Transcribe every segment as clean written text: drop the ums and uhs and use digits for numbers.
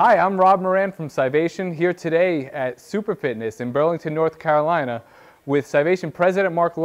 Hi, I'm Rob Moran from Scivation, here today at Super Fitness in Burlington, North Carolina with Scivation President Marc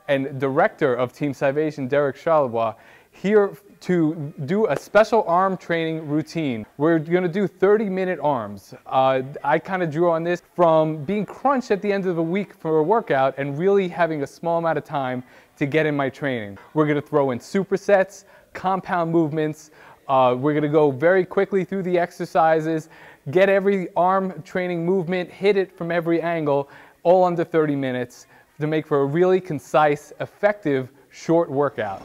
and Director of Team Scivation, Charlebois, here to do a special arm training routine. We're going to do 30-minute arms. I kind of drew on this from being crunched at the end of the week for a workout and really having a small amount of time to get in my training. We're going to throw in supersets, compound movements. We're going to go very quickly through the exercises, get every arm training movement, hit it from every angle, all under 30 minutes to make for a really concise, effective, short workout.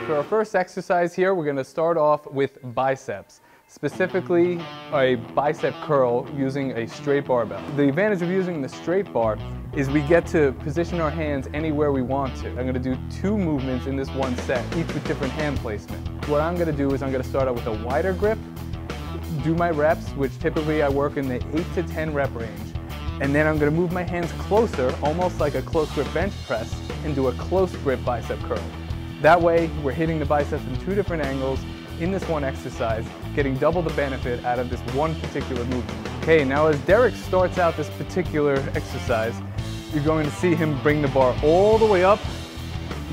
For our first exercise here, we're going to start off with biceps, specifically a bicep curl using a straight barbell. The advantage of using the straight bar is we get to position our hands anywhere we want to. I'm going to do 2 movements in this one set, each with different hand placement. What I'm going to do is I'm going to start out with a wider grip, do my reps, which typically I work in the 8 to 10 rep range, and then I'm going to move my hands closer, almost like a close grip bench press, and do a close grip bicep curl. That way, we're hitting the biceps from 2 different angles in this one exercise, getting double the benefit out of this one particular movement. Okay, now as Derek starts out this particular exercise, you're going to see him bring the bar all the way up,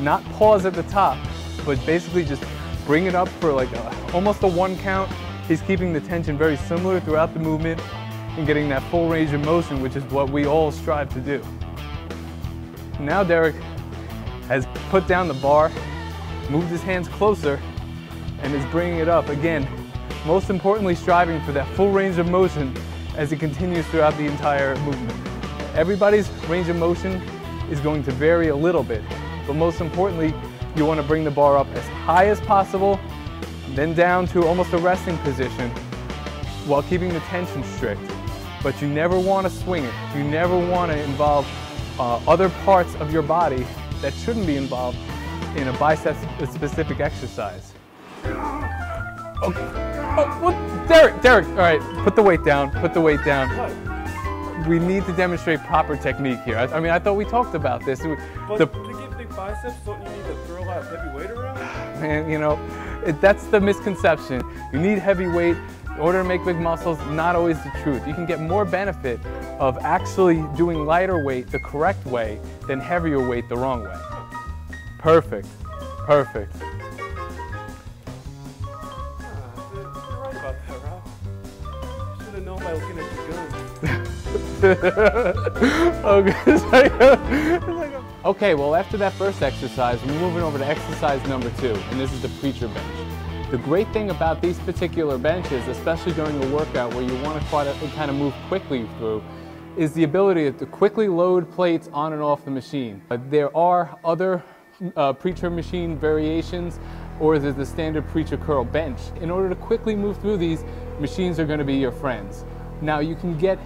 not pause at the top, but basically just bring it up for like almost a 1 count. He's keeping the tension very similar throughout the movement and getting that full range of motion, which is what we all strive to do. Now Derek has put down the bar, moved his hands closer, and is bringing it up again. Most importantly, striving for that full range of motion as he continues throughout the entire movement. Everybody's range of motion is going to vary a little bit, but most importantly, you want to bring the bar up as high as possible, then down to almost a resting position while keeping the tension strict. But you never want to swing it. You never want to involve other parts of your body that shouldn't be involved in a bicep-specific exercise. Okay. Oh, what? Derek, all right, put the weight down, put the weight down. What? We need to demonstrate proper technique here. I mean, I thought we talked about this. But to get big biceps, don't you need to throw a lot of heavy weight around? Man, you know, that's the misconception. You need heavy weight in order to make big muscles, not always the truth. You can get more benefit of actually doing lighter weight the correct way than heavier weight the wrong way. Perfect, perfect. You're right about that, Rob. I should have known by looking at your gun. Okay, well after that first exercise, we're moving over to exercise number 2, and this is the preacher bench. The great thing about these particular benches, especially during a workout where you want to kind of move quickly through, is the ability to quickly load plates on and off the machine. There are other preacher machine variations, or there's the standard preacher curl bench. In order to quickly move through these, machines are going to be your friends. Now you can get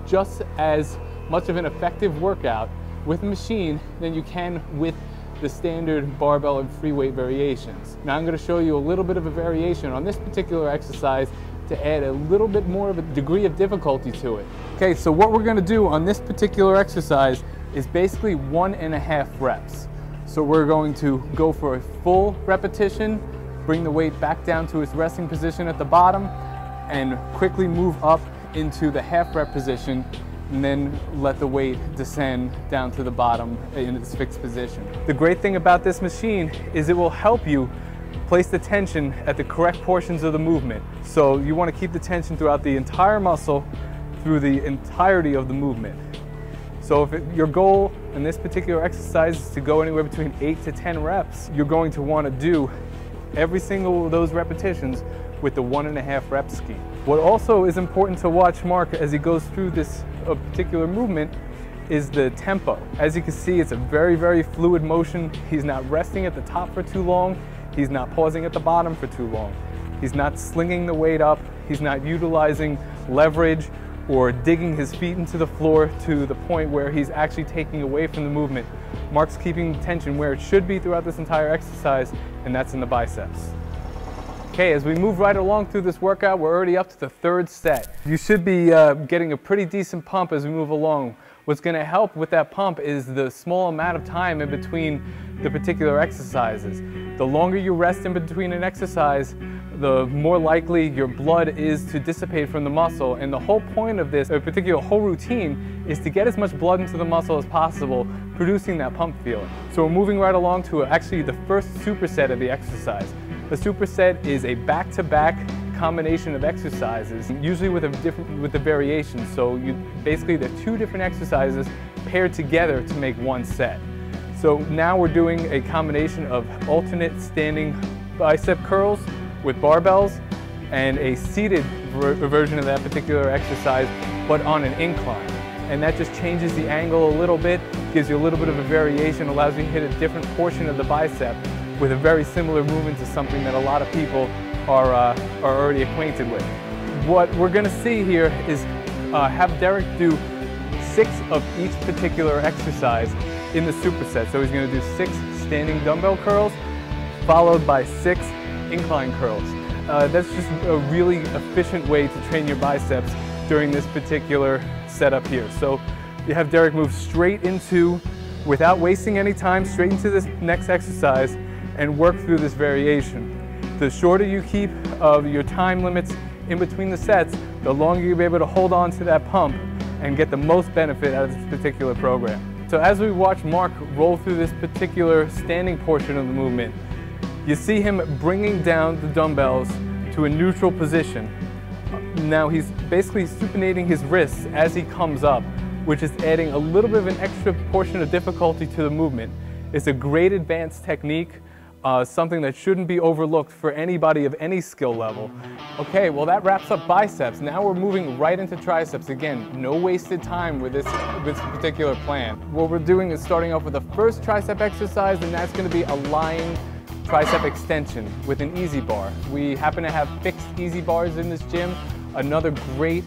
just as much of an effective workout with a machine than you can with the standard barbell and free weight variations. Now I'm going to show you a little bit of a variation on this particular exercise to add a little bit more of a degree of difficulty to it. Okay, so what we're going to do on this particular exercise is basically 1.5 reps. So we're going to go for a full repetition, bring the weight back down to its resting position at the bottom, and quickly move up into the half rep position, and then let the weight descend down to the bottom in its fixed position. The great thing about this machine is it will help you place the tension at the correct portions of the movement. So you want to keep the tension throughout the entire muscle through the entirety of the movement. So if your goal in this particular exercise is to go anywhere between 8 to 10 reps, you're going to want to do every single of those repetitions with the 1.5 rep scheme. What also is important to watch Marc as he goes through this particular movement is the tempo. As you can see, it's a very, very fluid motion. He's not resting at the top for too long. He's not pausing at the bottom for too long. He's not slinging the weight up. He's not utilizing leverage or digging his feet into the floor to the point where he's actually taking away from the movement. Marc's keeping tension where it should be throughout this entire exercise, and that's in the biceps. Okay, as we move right along through this workout, we're already up to the third set. You should be getting a pretty decent pump as we move along. What's going to help with that pump is the small amount of time in between the particular exercises. The longer you rest in between an exercise, the more likely your blood is to dissipate from the muscle. And the whole point of this, particular whole routine, is to get as much blood into the muscle as possible, producing that pump feeling. So we're moving right along to actually the first superset of the exercise. The superset is a back-to-back combination of exercises, usually with a variation. So basically the two different exercises paired together to make one set. So now we're doing a combination of alternate standing bicep curls with barbells and a seated version of that particular exercise, but on an incline. And that just changes the angle a little bit, gives you a little bit of a variation, allows you to hit a different portion of the bicep with a very similar movement to something that a lot of people are already acquainted with. What we're going to see here is have Derek do 6 of each particular exercise in the superset. So he's going to do 6 standing dumbbell curls, followed by 6 incline curls. That's just a really efficient way to train your biceps during this particular setup here. So you have Derek move straight into, without wasting any time, straight into this next exercise and work through this variation. The shorter you keep your time limits in between the sets, the longer you'll be able to hold on to that pump and get the most benefit out of this particular program. So as we watch Marc roll through this particular standing portion of the movement, you see him bringing down the dumbbells to a neutral position. Now he's basically supinating his wrists as he comes up, which is adding a little bit of an extra portion of difficulty to the movement. It's a great advanced technique, something that shouldn't be overlooked for anybody of any skill level. Okay, well that wraps up biceps. Now we're moving right into triceps. Again, no wasted time with this particular plan. What we're doing is starting off with the first tricep exercise, and that's going to be a lying tricep extension with an easy bar. We happen to have fixed easy bars in this gym. Another great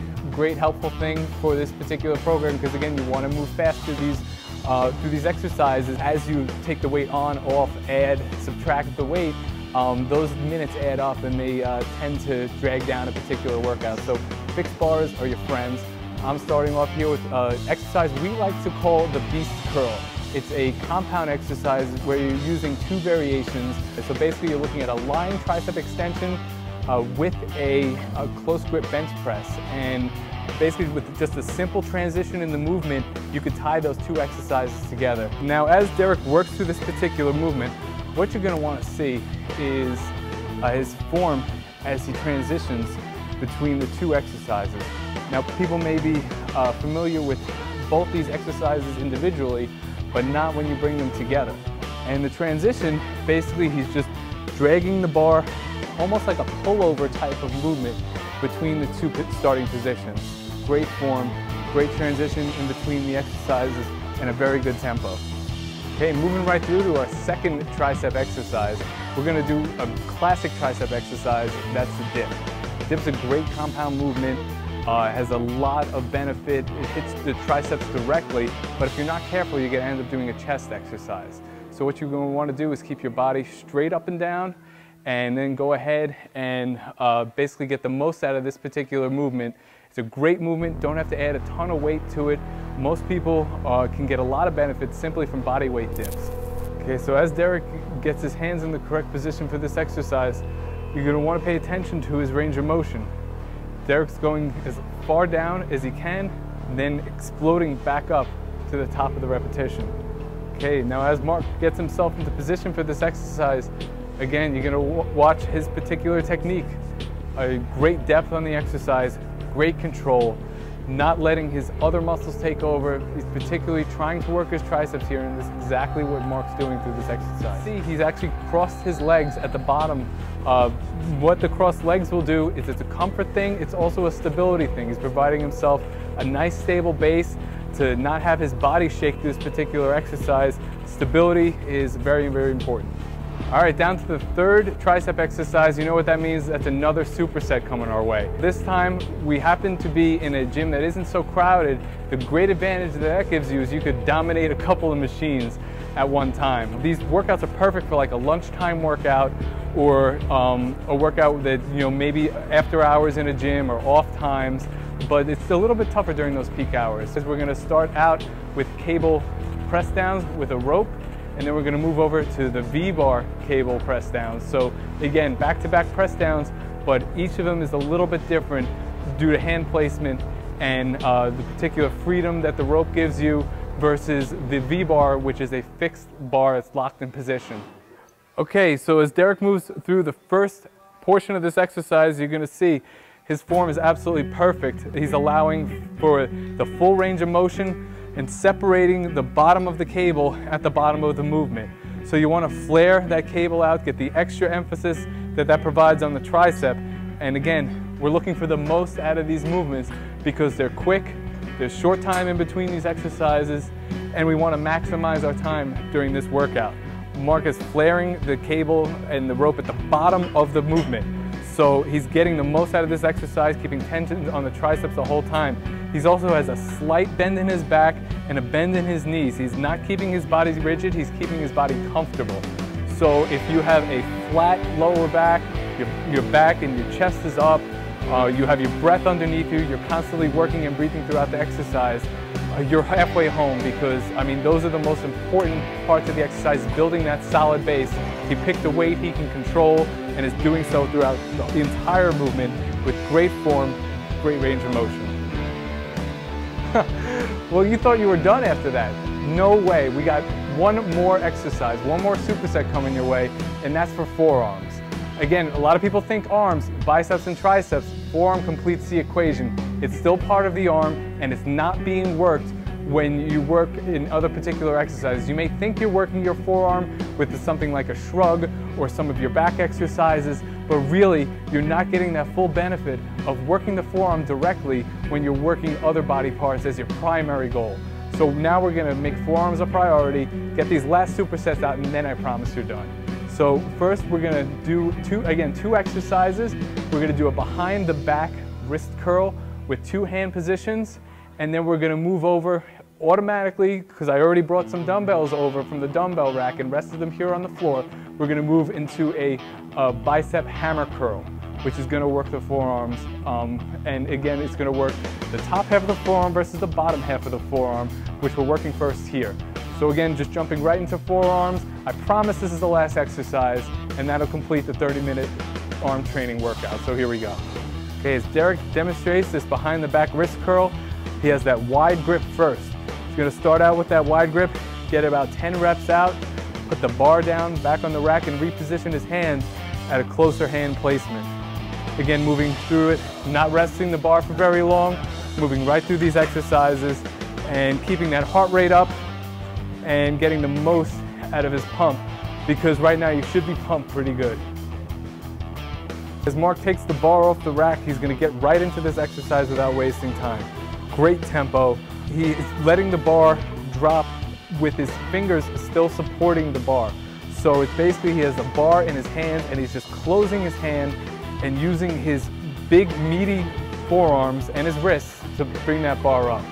helpful thing for this particular program, because again, you want to move fast through these exercises. As you take the weight on, off, add, subtract the weight, those minutes add up and they tend to drag down a particular workout. So fixed bars are your friends. I'm starting off here with exercise we like to call the beast curl. It's a compound exercise where you're using 2 variations. So basically you're looking at a lying tricep extension with a close grip bench press. And basically with just a simple transition in the movement, you could tie those 2 exercises together. Now as Derek works through this particular movement, what you're going to want to see is his form as he transitions between the 2 exercises. Now people may be familiar with both these exercises individually, but not when you bring them together. And the transition, basically he's just dragging the bar almost like a pullover type of movement between the 2 starting positions. Great form, great transition in between the exercises, and a very good tempo. Okay, moving right through to our second tricep exercise. We're going to do a classic tricep exercise, that's the dip. Dip's a great compound movement. Has a lot of benefit. It hits the triceps directly, but if you're not careful, you're going to end up doing a chest exercise. So what you're going to want to do is keep your body straight up and down, and then go ahead and basically get the most out of this particular movement. It's a great movement, don't have to add a ton of weight to it. Most people can get a lot of benefit simply from body weight dips. Okay, so as Derek gets his hands in the correct position for this exercise, you're going to want to pay attention to his range of motion. Derek's going as far down as he can, then exploding back up to the top of the repetition. Okay, now as Marc gets himself into position for this exercise, again, you're going to watch his particular technique. A great depth on the exercise, great control, not letting his other muscles take over. He's particularly trying to work his triceps here, and this is exactly what Marc's doing through this exercise. See, he's actually crossed his legs at the bottom. What the crossed legs will do is it's a comfort thing, it's also a stability thing. He's providing himself a nice stable base to not have his body shake through this particular exercise. Stability is very, very important. All right, down to the third tricep exercise. You know what that means? That's another superset coming our way. This time, we happen to be in a gym that isn't so crowded. The great advantage that gives you is you could dominate a couple of machines. at one time. These workouts are perfect for like a lunchtime workout or a workout that, you know, maybe after hours in a gym or off times, but it's a little bit tougher during those peak hours. We're going to start out with cable press downs with a rope, and then we're going to move over to the V-bar cable press downs. So again, back-to-back press downs, but each of them is a little bit different due to hand placement and the particular freedom that the rope gives you versus the V-bar, which is a fixed bar that's locked in position. Okay, so as Derek moves through the first portion of this exercise, you're going to see his form is absolutely perfect. He's allowing for the full range of motion and separating the bottom of the cable at the bottom of the movement. So you want to flare that cable out, get the extra emphasis that provides on the tricep. And again, we're looking for the most out of these movements because they're quick, there's short time in between these exercises, and we want to maximize our time during this workout. Marc is flaring the cable and the rope at the bottom of the movement. So he's getting the most out of this exercise, keeping tension on the triceps the whole time. He also has a slight bend in his back and a bend in his knees. He's not keeping his body rigid, he's keeping his body comfortable. So if you have a flat lower back, your back and your chest is up, you have your breath underneath you, you're constantly working and breathing throughout the exercise, you're halfway home, because I mean those are the most important parts of the exercise, building that solid base. He picked a weight he can control and is doing so throughout the entire movement with great form, great range of motion. Well, you thought you were done after that. No way. We got one more exercise, one more superset coming your way, and that's for forearms. Again, a lot of people think arms, biceps and triceps. Forearm completes the equation. It's still part of the arm, and it's not being worked when you work in other particular exercises. You may think you're working your forearm with something like a shrug or some of your back exercises, but really you're not getting that full benefit of working the forearm directly when you're working other body parts as your primary goal. So now we're going to make forearms a priority, get these last supersets out, and then I promise you're done. So first we're going to do two exercises. We're going to do a behind the back wrist curl with 2 hand positions, and then we're going to move over automatically, because I already brought some dumbbells over from the dumbbell rack and rested them here on the floor. We're going to move into a bicep hammer curl, which is going to work the forearms, and again it's going to work the top half of the forearm versus the bottom half of the forearm, which we're working first here. So again, just jumping right into forearms. I promise this is the last exercise, and that'll complete the 30-minute arm training workout. So here we go. Okay, as Derek demonstrates this behind the back wrist curl, he has that wide grip first. He's going to start out with that wide grip, get about 10 reps out, put the bar down, back on the rack, and reposition his hands at a closer hand placement. Again, moving through it, not resting the bar for very long, moving right through these exercises and keeping that heart rate up and getting the most out of his pump, because right now you should be pumped pretty good. As Marc takes the bar off the rack, he's going to get right into this exercise without wasting time. Great tempo. He is letting the bar drop with his fingers still supporting the bar. So it's basically he has a bar in his hand and he's just closing his hand and using his big meaty forearms and his wrists to bring that bar up.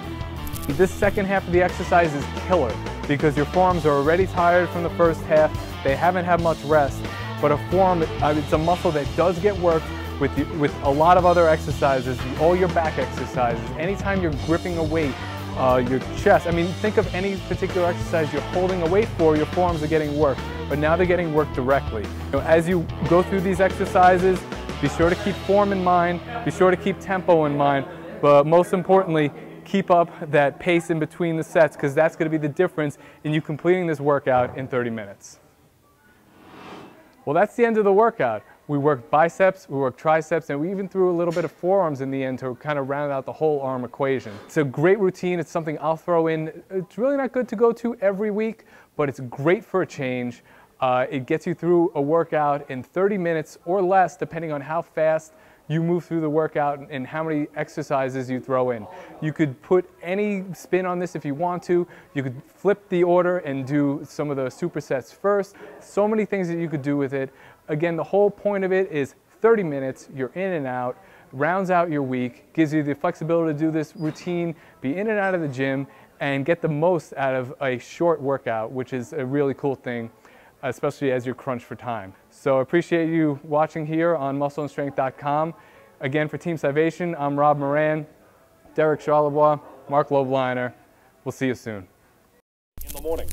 This second half of the exercise is killer because your forearms are already tired from the first half. They haven't had much rest, but a forearm, it's a muscle that does get worked with a lot of other exercises, all your back exercises. Anytime you're gripping a weight, your chest, I mean, think of any particular exercise you're holding a weight for, your forearms are getting worked, but now they're getting worked directly. You know, as you go through these exercises, be sure to keep form in mind, be sure to keep tempo in mind, but most importantly, keep up that pace in between the sets, because that's going to be the difference in you completing this workout in 30 minutes. Well, that's the end of the workout. We worked biceps, we worked triceps, and we even threw a little bit of forearms in the end to kind of round out the whole arm equation. It's a great routine. It's something I'll throw in. It's really not good to go to every week, but it's great for a change. It gets you through a workout in 30 minutes or less, depending on how fast you move through the workout and how many exercises you throw in. You could put any spin on this if you want to. You could flip the order and do some of the supersets first. So many things that you could do with it. Again, the whole point of it is 30 minutes, you're in and out, rounds out your week, gives you the flexibility to do this routine, be in and out of the gym, and get the most out of a short workout, which is a really cool thing, especially as you're crunched for time. So I appreciate you watching here on muscleandstrength.com. Again, for Team Scivation, I'm Rob Moran, Derek Charlebois, Marc Lobliner. We'll see you soon. In the morning.